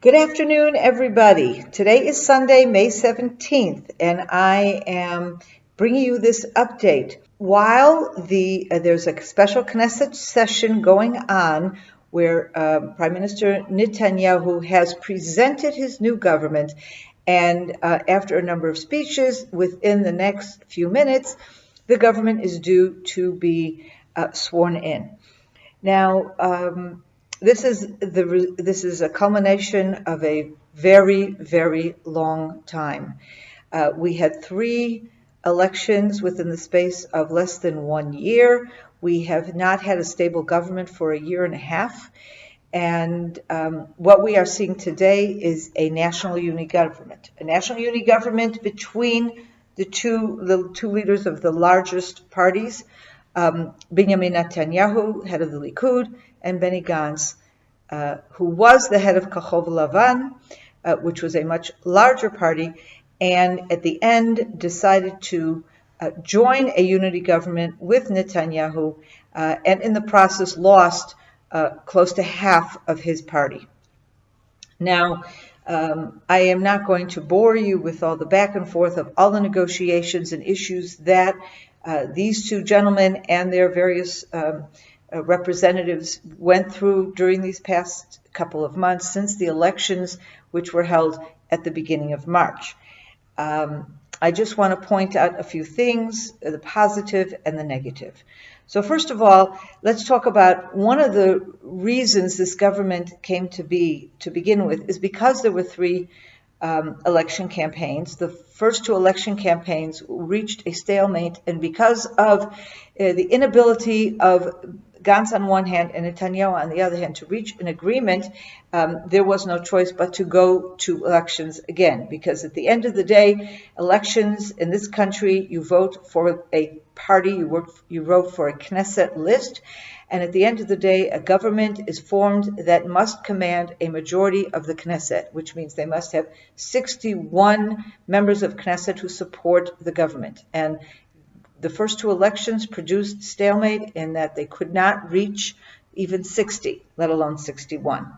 Good afternoon, everybody. Today is Sunday, May 17th, and I am bringing you this update. While there's a special Knesset session going on where Prime Minister Netanyahu has presented his new government, and after a number of speeches, within the next few minutes, the government is due to be sworn in. Now, this is a culmination of a very, very long time. We had 3 elections within the space of less than 1 year. We have not had a stable government for a year and a half. And what we are seeing today is a national unity government. A national unity government between the two leaders of the largest parties, Benjamin Netanyahu, head of the Likud, and Benny Gantz, who was the head of Kachol Lavan, which was a much larger party, and at the end decided to join a unity government with Netanyahu, and in the process lost close to half of his party. Now, I am not going to bore you with all the back and forth of all the negotiations and issues that these two gentlemen and their various representatives went through during these past couple of months since the elections, which were held at the beginning of March. I just want to point out a few things, the positive and the negative. So first of all, let's talk about one of the reasons this government came to be to begin with is because there were 3 election campaigns. The first 2 election campaigns reached a stalemate, and because of the inability of Gantz on one hand and Netanyahu on the other hand to reach an agreement, there was no choice but to go to elections again, because at the end of the day, elections in this country, you vote for a party, you vote for a Knesset list, and at the end of the day, a government is formed that must command a majority of the Knesset, which means they must have 61 members of Knesset who support the government. And the first 2 elections produced stalemate in that they could not reach even 60, let alone 61.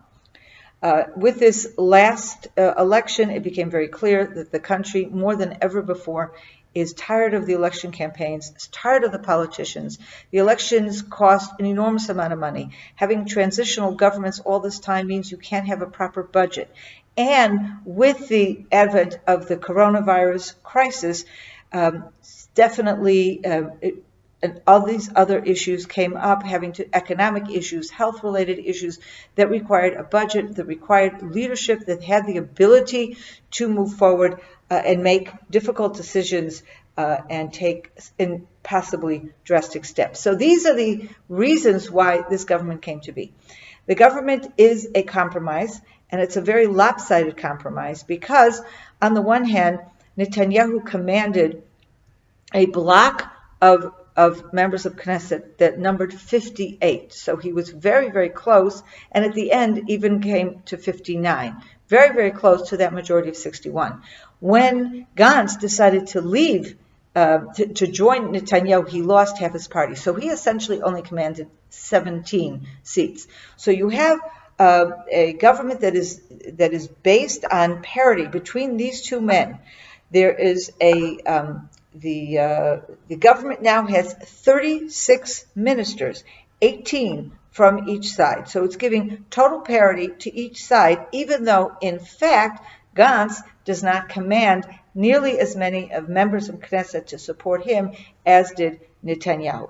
With this last election, it became very clear that the country, more than ever before, is tired of the election campaigns, is tired of the politicians. The elections cost an enormous amount of money. Having transitional governments all this time means you can't have a proper budget. And with the advent of the coronavirus crisis, definitely and all these other issues came up, having to economic issues, health-related issues that required a budget, that required leadership that had the ability to move forward and make difficult decisions and take possibly drastic steps. So these are the reasons why this government came to be. The government is a compromise, and it's a very lopsided compromise because, on the one hand, Netanyahu commanded a block of members of Knesset that numbered 58. So he was very, very close, and at the end even came to 59. Very, very close to that majority of 61. When Gantz decided to leave, to join Netanyahu, he lost half his party. So he essentially only commanded 17 seats. So you have a government that is based on parity between these 2 men. There is the government now has 36 ministers, 18 from each side. So it's giving total parity to each side, even though, in fact, Gantz does not command nearly as many of members of Knesset to support him as did Netanyahu.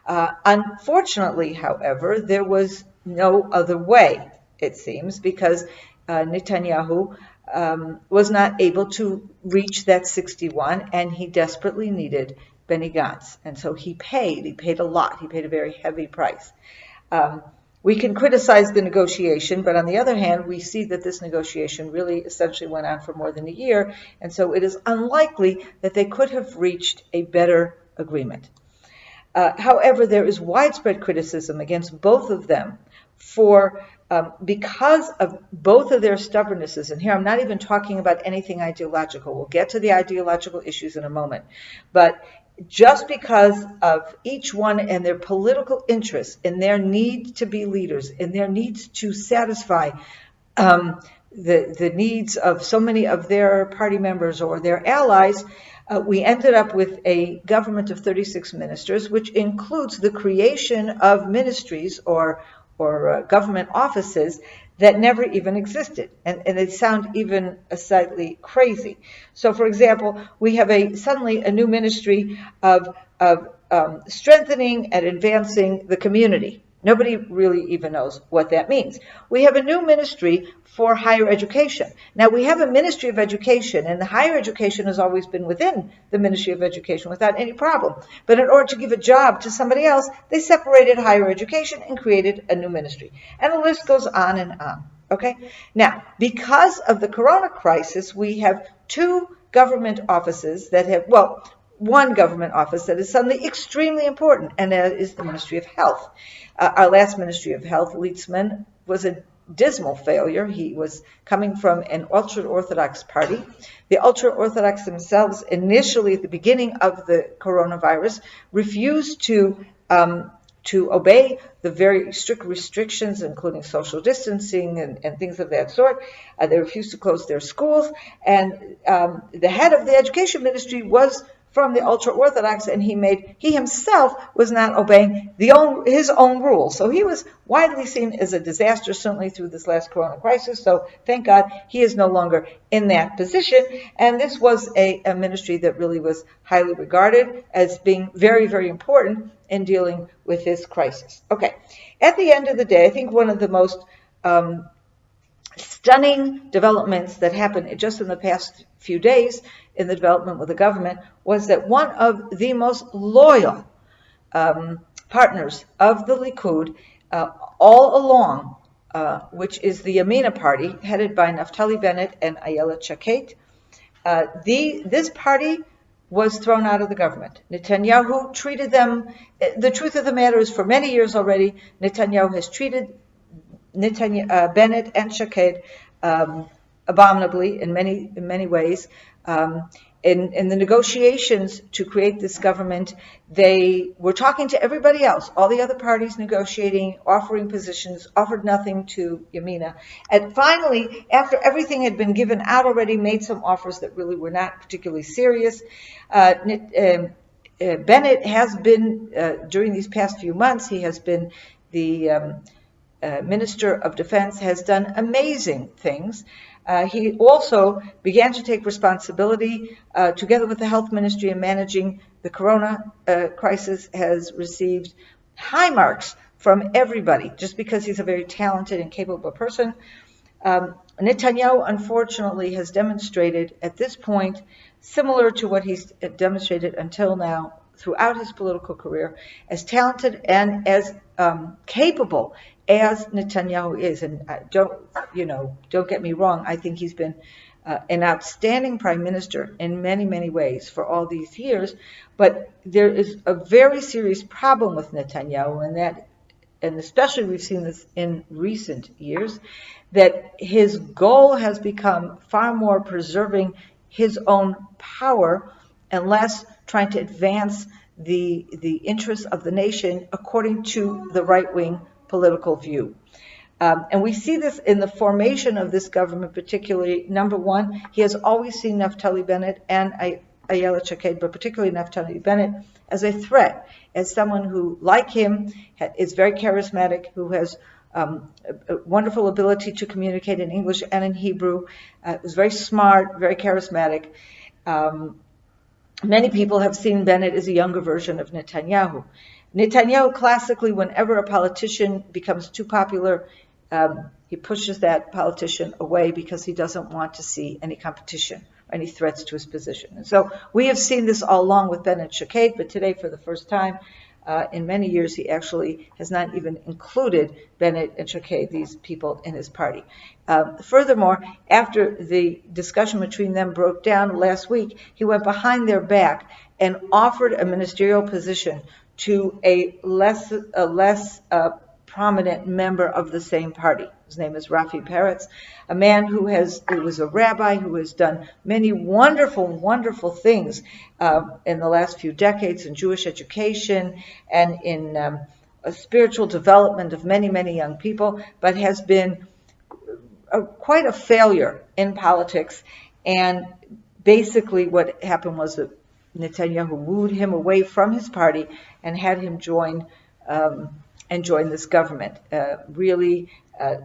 Unfortunately, however, there was no other way, it seems, because Netanyahu was not able to reach that 61, and he desperately needed Benny Gantz. And so he paid a lot. He paid a very heavy price. We can criticize the negotiation, but on the other hand, we see that this negotiation really essentially went on for more than a year, and so it is unlikely that they could have reached a better agreement. However, there is widespread criticism against both of them for because of both of their stubbornnesses, and here I'm not even talking about anything ideological. We'll get to the ideological issues in a moment. But just because of each one and their political interests, and their need to be leaders, and their needs to satisfy the needs of so many of their party members or their allies, we ended up with a government of 36 ministers, which includes the creation of ministries or government offices that never even existed, and they sound even slightly crazy. So, for example, we have suddenly a new ministry of strengthening and advancing the community. Nobody really even knows what that means. We have a new ministry for higher education. Now, we have a Ministry of Education, and the higher education has always been within the Ministry of Education without any problem. But in order to give a job to somebody else, they separated higher education and created a new ministry. And the list goes on and on. Okay? Now, because of the corona crisis, we have two government offices that have, one government office that is suddenly extremely important, and that is the Ministry of Health. Our last Ministry of Health, Lietzman, was a dismal failure. He was coming from an ultra-Orthodox party. The ultra-Orthodox themselves, initially at the beginning of the coronavirus, refused to obey the very strict restrictions, including social distancing and things of that sort. They refused to close their schools, and the head of the education ministry was from the ultra-Orthodox, and he himself was not obeying his own rules. So he was widely seen as a disaster, certainly through this last corona crisis. So thank God he is no longer in that position. And this was a ministry that really was highly regarded as being very, very important in dealing with this crisis. Okay, at the end of the day, I think one of the most stunning developments that happened just in the past few days in the development with the government was that one of the most loyal partners of the Likud all along, which is the Yamina party, headed by Naftali Bennett and Ayelet Shaked, this party was thrown out of the government. Netanyahu treated them, the truth of the matter is for many years already, Netanyahu has treated Bennett and Shaked abominably in many ways. In the negotiations to create this government, they were talking to everybody else, all the other parties negotiating, offering positions, offered nothing to Yamina. And finally, after everything had been given out already, made some offers that really were not particularly serious. Bennett has been, during these past few months, he has been the Minister of Defense, has done amazing things. He also began to take responsibility together with the health ministry in managing the corona crisis, has received high marks from everybody just because he's a very talented and capable person. Netanyahu, unfortunately, has demonstrated at this point, similar to what he's demonstrated until now throughout his political career, as talented and as capable as Netanyahu is. And don't get me wrong, I think he's been an outstanding prime minister in many, many ways for all these years. But there is a very serious problem with Netanyahu, and especially we've seen this in recent years, that his goal has become far more preserving his own power and less trying to advance the interests of the nation according to the right-wing political view. And we see this in the formation of this government, particularly. Number one, he has always seen Naftali Bennett and Ayelet Shaked, but particularly Naftali Bennett, as a threat, as someone who, like him, is very charismatic, who has a wonderful ability to communicate in English and in Hebrew, is very smart, very charismatic. Many people have seen Bennett as a younger version of Netanyahu. Netanyahu, classically, whenever a politician becomes too popular, he pushes that politician away because he doesn't want to see any competition or any threats to his position. And so we have seen this all along with Bennett Shaked, but today, for the first time in many years, he actually has not even included Bennett and Shaked, these people, in his party. Furthermore, after the discussion between them broke down last week, he went behind their back and offered a ministerial position to a less prominent member of the same party. His name is Rafi Peretz, a man who was a rabbi who has done many wonderful, wonderful things in the last few decades in Jewish education and in a spiritual development of many, many young people, but has been quite a failure in politics. And basically what happened was that Netanyahu wooed him away from his party and had him join this government, really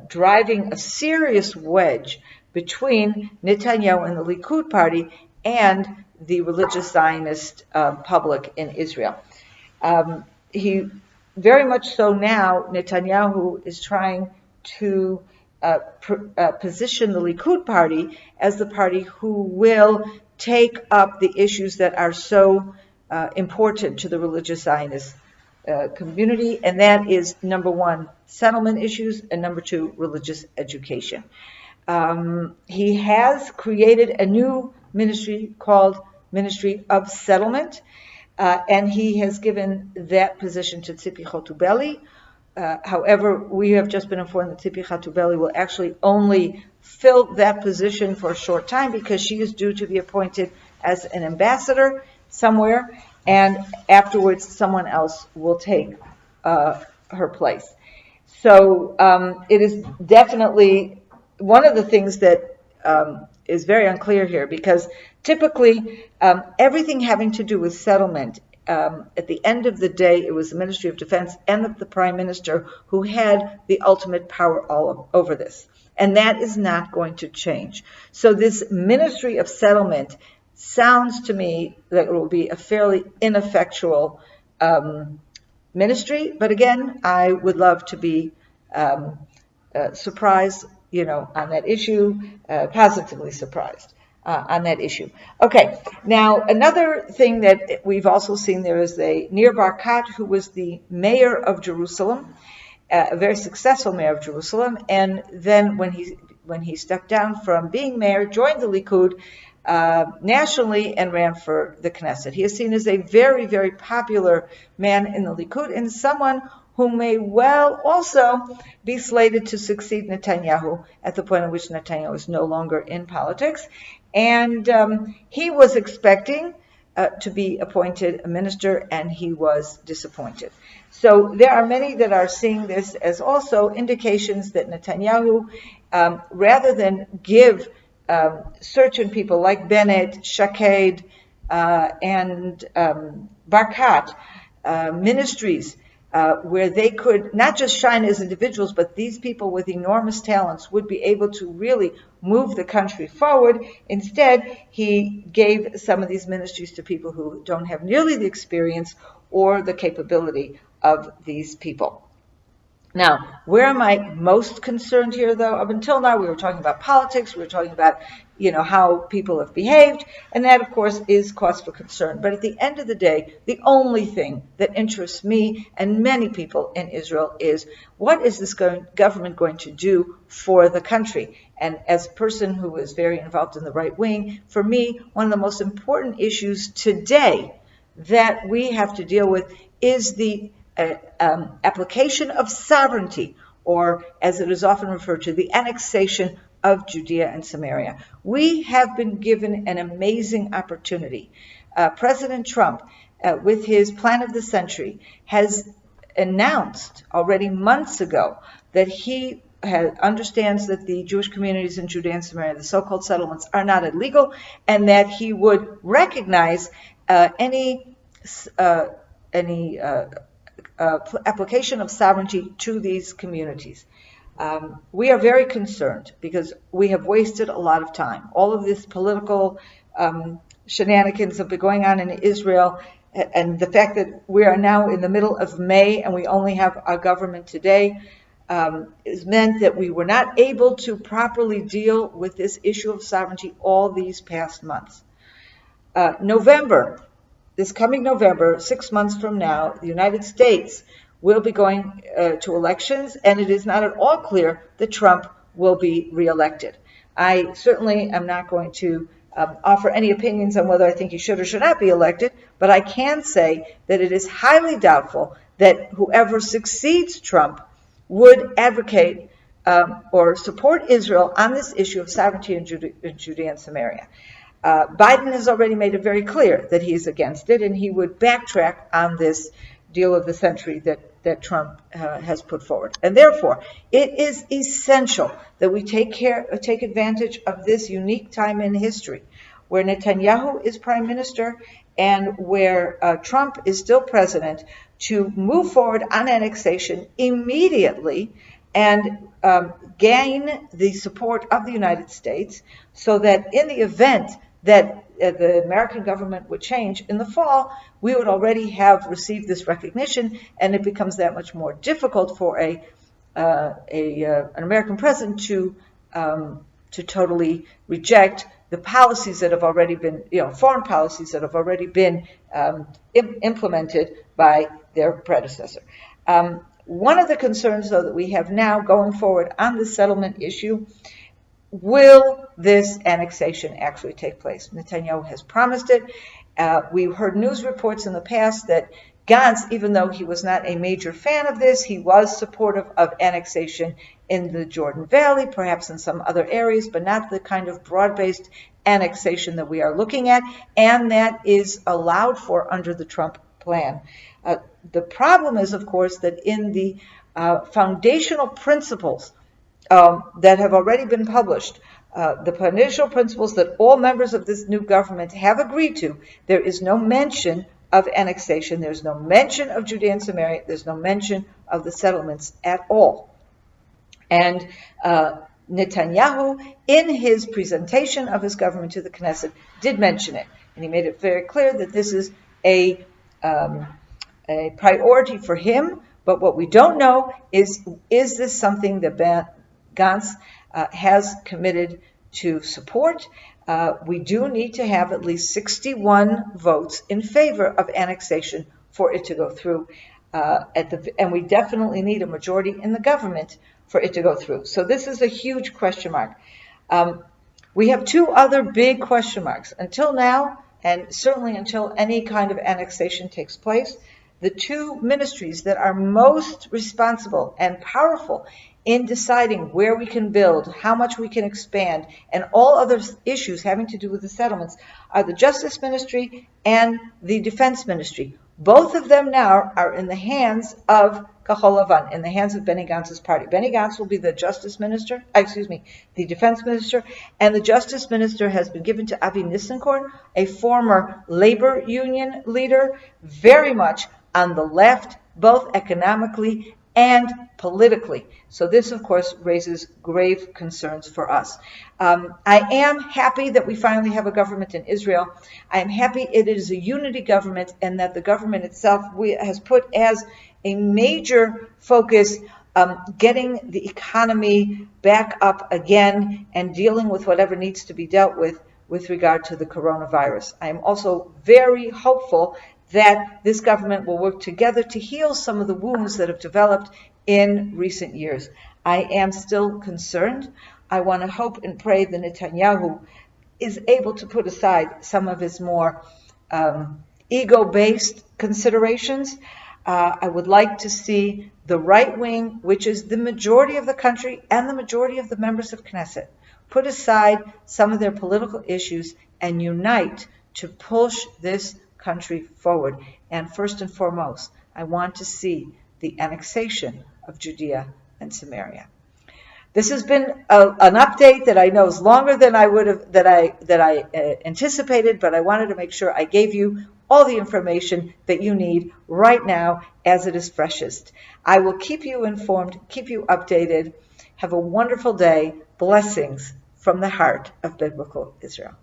driving a serious wedge between Netanyahu and the Likud party and the religious Zionist public in Israel. He very much so now, Netanyahu is trying to position the Likud party as the party who will take up the issues that are so important to the religious Zionist community, and that is, number one, settlement issues, and number two, religious education. He has created a new ministry called Ministry of Settlement, and he has given that position to Tzipi Hotubeli. However, we have just been informed that Tzipi Hotubeli will actually only fill that position for a short time because she is due to be appointed as an ambassador somewhere, and afterwards someone else will take her place. So it is definitely one of the things that is very unclear here, because typically everything having to do with settlement, at the end of the day, it was the Ministry of Defense and the Prime Minister who had the ultimate power all over this. And that is not going to change. So this Ministry of Settlement sounds to me that it will be a fairly ineffectual ministry. But again, I would love to be surprised, on that issue, positively surprised on that issue. Okay, now another thing that we've also seen, there is Nir Barkat, who was the mayor of Jerusalem, a very successful mayor of Jerusalem, and then when he stepped down from being mayor, joined the Likud nationally and ran for the Knesset. He is seen as a very, very popular man in the Likud and someone who may well also be slated to succeed Netanyahu at the point at which Netanyahu is no longer in politics. And he was expecting to be appointed a minister, and he was disappointed. So there are many that are seeing this as also indications that Netanyahu, rather than give certain people like Bennett, Shaked, and Barkat ministries where they could not just shine as individuals, but these people with enormous talents would be able to really move the country forward. Instead, he gave some of these ministries to people who don't have nearly the experience or the capability of these people. Now, where am I most concerned here, though? Up until now, we were talking about politics. We were talking about, how people have behaved. And that, of course, is cause for concern. But at the end of the day, the only thing that interests me and many people in Israel is, what is this government going to do for the country? And as a person who is very involved in the right wing, for me, one of the most important issues today that we have to deal with is the application of sovereignty, or as it is often referred to, the annexation of Judea and Samaria. We have been given an amazing opportunity. President Trump, with his plan of the century, has announced already months ago that he understands that the Jewish communities in Judea and Samaria, the so-called settlements, are not illegal, and that he would recognize any application of sovereignty to these communities. We are very concerned because we have wasted a lot of time. All of this political shenanigans have been going on in Israel, and the fact that we are now in the middle of May and we only have our government today has meant that we were not able to properly deal with this issue of sovereignty all these past months. This coming November, 6 months from now, the United States will be going to elections, and it is not at all clear that Trump will be reelected. I certainly am not going to offer any opinions on whether I think he should or should not be elected, but I can say that it is highly doubtful that whoever succeeds Trump would advocate or support Israel on this issue of sovereignty in Judea and Samaria. Biden has already made it very clear that he's against it, and he would backtrack on this deal of the century that that Trump has put forward. And therefore, it is essential that we take advantage of this unique time in history where Netanyahu is prime minister and where Trump is still president, to move forward on annexation immediately and gain the support of the United States, so that in the event that the American government would change in the fall, we would already have received this recognition, and it becomes that much more difficult for an American president to totally reject the policies that have already been, foreign policies that have already been implemented by their predecessor. One of the concerns, though, that we have now going forward on the settlement issue, will this annexation actually take place? Netanyahu has promised it. We've heard news reports in the past that Gantz, even though he was not a major fan of this, he was supportive of annexation in the Jordan Valley, perhaps in some other areas, but not the kind of broad-based annexation that we are looking at, and that is allowed for under the Trump plan. The problem is, of course, that in the foundational principles that have already been published, the foundational principles that all members of this new government have agreed to, there is no mention of annexation, there's no mention of Judea and Samaria, there's no mention of the settlements at all. And Netanyahu, in his presentation of his government to the Knesset, did mention it. And he made it very clear that this is a priority for him. But what we don't know is this something that Gantz has committed to support? We do need to have at least 61 votes in favor of annexation for it to go through. And we definitely need a majority in the government for it to go through. So this is a huge question mark. We have two other big question marks. Until now, and certainly until any kind of annexation takes place, the two ministries that are most responsible and powerful in deciding where we can build, how much we can expand, and all other issues having to do with the settlements are the Justice Ministry and the Defense Ministry. Both of them now are in the hands of Kahol Lavan, in the hands of Benny Gantz's party. Benny Gantz will be the the Defense Minister, and the Justice Minister has been given to Avi Nissenkorn, a former labor union leader, very much on the left, both economically and politically. So this, of course, raises grave concerns for us. I am happy that we finally have a government in Israel. I am happy it is a unity government, and that the government itself has put as a major focus getting the economy back up again and dealing with whatever needs to be dealt with regard to the coronavirus. I am also very hopeful that this government will work together to heal some of the wounds that have developed in recent years. I am still concerned. I want to hope and pray that Netanyahu is able to put aside some of his more ego-based considerations. I would like to see the right wing, which is the majority of the country and the majority of the members of Knesset, put aside some of their political issues and unite to push this country forward. And first and foremost, I want to see the annexation of Judea and Samaria. This has been an update that I know is longer than I would have anticipated, but I wanted to make sure I gave you all the information that you need right now as it is freshest. I will keep you informed, keep you updated. Have a wonderful day. Blessings from the heart of Biblical Israel.